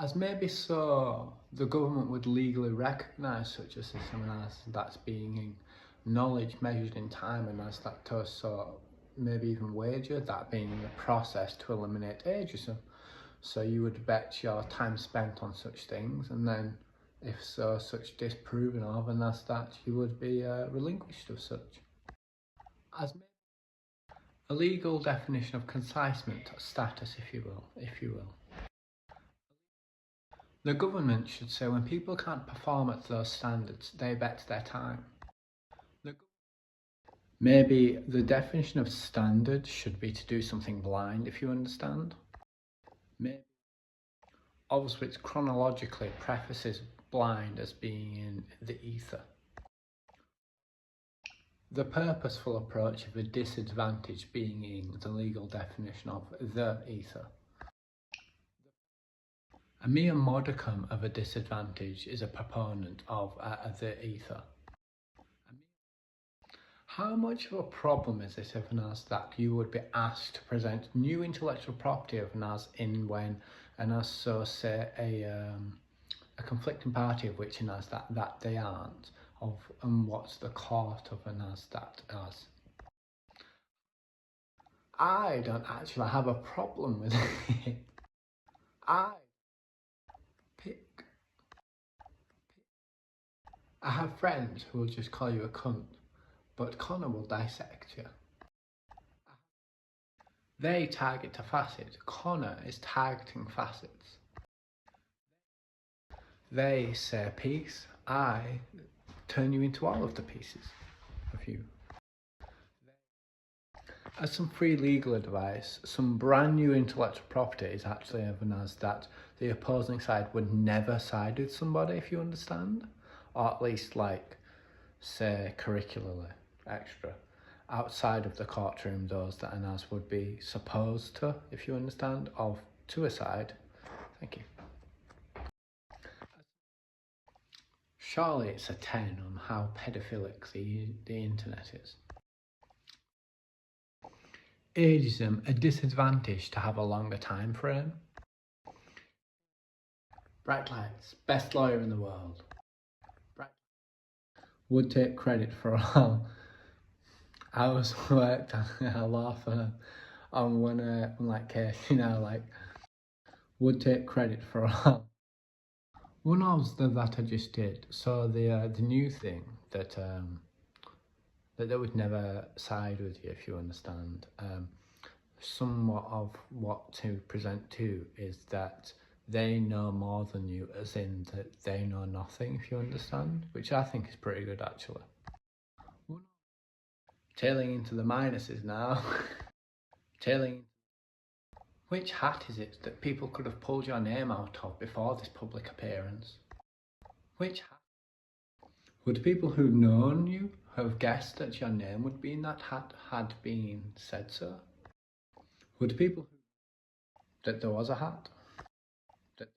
As maybe so the government would legally recognise such a system as that's being knowledge measured in time and as that to so maybe even wager that being the process to eliminate ageism. So you would bet your time spent on such things, and then if so such disproven of, and as that you would be relinquished of such. As a legal definition of concisement status, if you will. The government should say when people can't perform at those standards, they bet their time. Maybe the definition of standard should be to do something blind, if you understand. Maybe. Obviously, it's chronologically prefaces blind as being in the ether. The purposeful approach of a disadvantage being in the legal definition of the ether. A mere modicum of a disadvantage is a proponent of the ether. How much of a problem is it of as that you would be asked to present new intellectual property of as in when and as so say a conflicting party of which and as that they aren't of and what's the court of an as that as. I don't actually have a problem with it. I have friends who will just call you a cunt, but Connor will dissect you. They target a facet, Connor is targeting facets. They say a piece, I turn you into all of the pieces of you. As some free legal advice, some brand new intellectual property is actually evidence as that the opposing side would never side with somebody, if you understand, or at least like, say, curricularly extra. Outside of the courtroom, those that an as would be supposed to, if you understand, of to a side. Thank you. Surely it's a 10 on how pedophilic the internet is. Ageism a disadvantage to have a longer time frame? Bright lights, best lawyer in the world. Would take credit for all hours worked at a law firm on one like case, would take credit for all. One of that I just did. So the new thing that they would never side with you, if you understand. Somewhat of what to present to is that they know more than you, as in that they know nothing, if you understand, which I think is pretty good actually. Tailing into the minuses now. Which hat is it that people could have pulled your name out of before this public appearance? Which hat? Would people who've known you have guessed that your name would be in that hat had been said so? Would people that there was a hat? That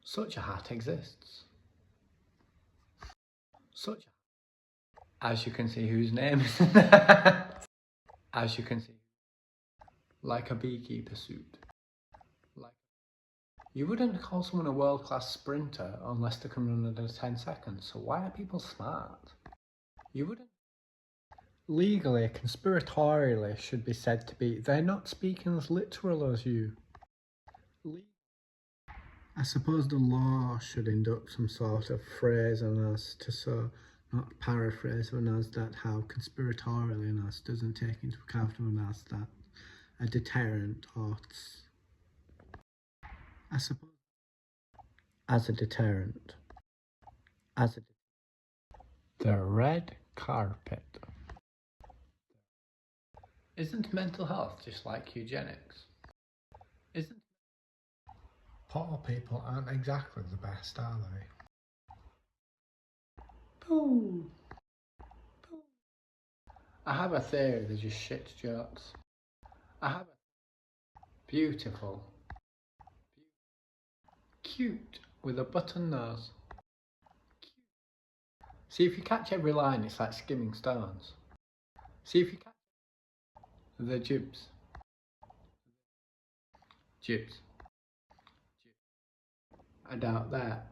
such a hat exists. As you can see, whose name is in that? As you can see, like a beekeeper suit. You wouldn't call someone a world-class sprinter unless they can run under 10 seconds, so why are people smart? You wouldn't. Legally, conspiratorially should be said to be, they're not speaking as literal as you. I suppose the law should induct some sort of phrase on us to so, not paraphrase on us that how conspiratorially on us doesn't take into account on us that a deterrent ought. I suppose as a deterrent. The red carpet. Isn't mental health just like eugenics? Poor people aren't exactly the best, are they? Pooh. I have a theory they're just shit jokes. Beautiful. Cute with a button nose. See if you catch every line, it's like skimming stones. See if you catch the jibs. I doubt that.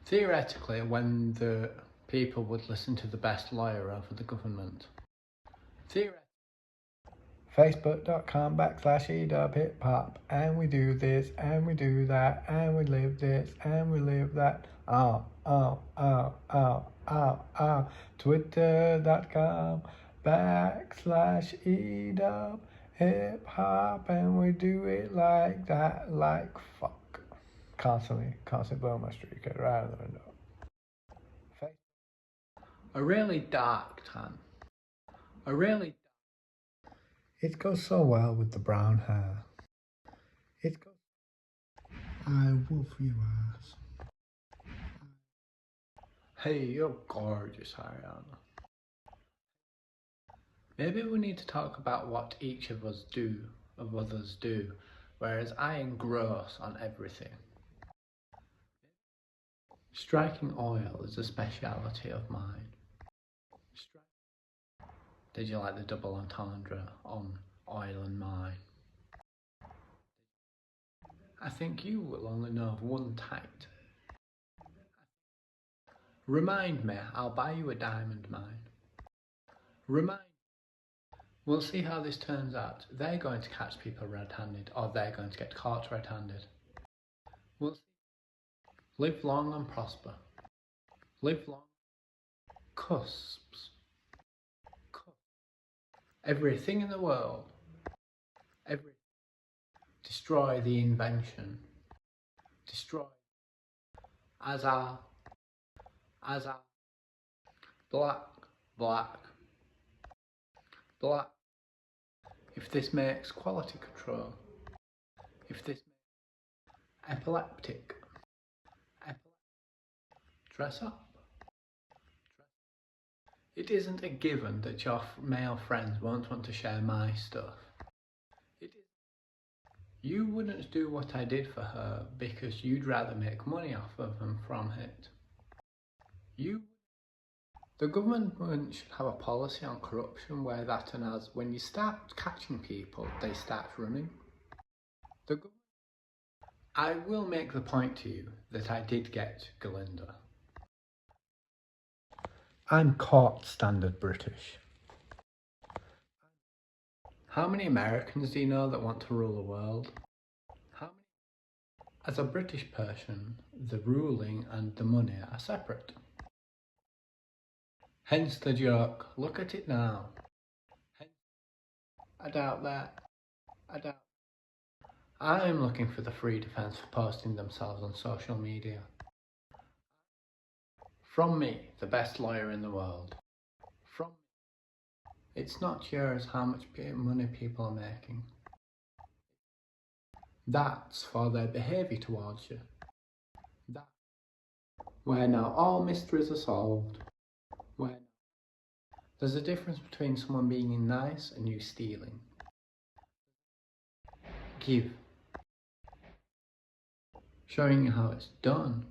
Theoretically, when the people would listen to the best lawyer over the government. Facebook.com/edubhiphop, and we do this, and we do that, and we live this, and we live that. Twitter.com/edubhiphop, and we do it like that, like fuck. Constantly blow my streak right out the window. A really dark tan. It goes so well with the brown hair. I wolf you ass. Hey, you're gorgeous, Ariana. Maybe we need to talk about what each of others do, whereas I engross on everything. Striking oil is a speciality of mine. Did you like the double entendre on oil and mine? I think you will only know of one type. Remind me, I'll buy you a diamond mine. We'll see how this turns out. They're going to catch people red-handed, or they're going to get caught red-handed. We'll see. Live long and prosper. Live long. Cusps. Everything in the world. Destroy the invention. Destroy. As our. Black. If this makes quality control. If this makes epileptic. Dress up. It isn't a given that your male friends won't want to share my stuff. You wouldn't do what I did for her because you'd rather make money off of them from it. The government should have a policy on corruption where that and as when you start catching people, they start running. I will make the point to you that I did get Galinda. I'm caught standard British. How many Americans do you know that want to rule the world? As a British person, the ruling and the money are separate. Hence the joke, look at it now. I doubt that. I am looking for the free defence for posting themselves on social media. From me, the best lawyer in the world. It's not yours how much money people are making. That's for their behaviour towards you. Where now all mysteries are solved. There's a difference between someone being nice and you stealing. Give. Showing you how it's done.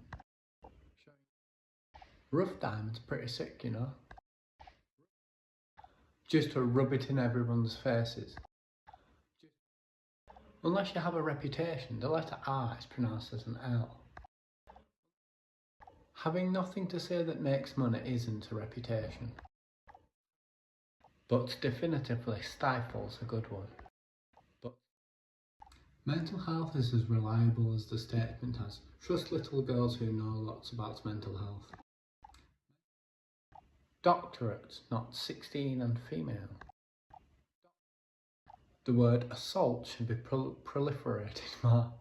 Rough diamond's pretty sick, you know. Just to rub it in everyone's faces. Unless you have a reputation, the letter R is pronounced as an L. Having nothing to say that makes money isn't a reputation. But definitively stifles a good one. Mental health is as reliable as the statement has, trust little girls who know lots about mental health. Doctorate, not 16 and female. The word assault should be proliferated more.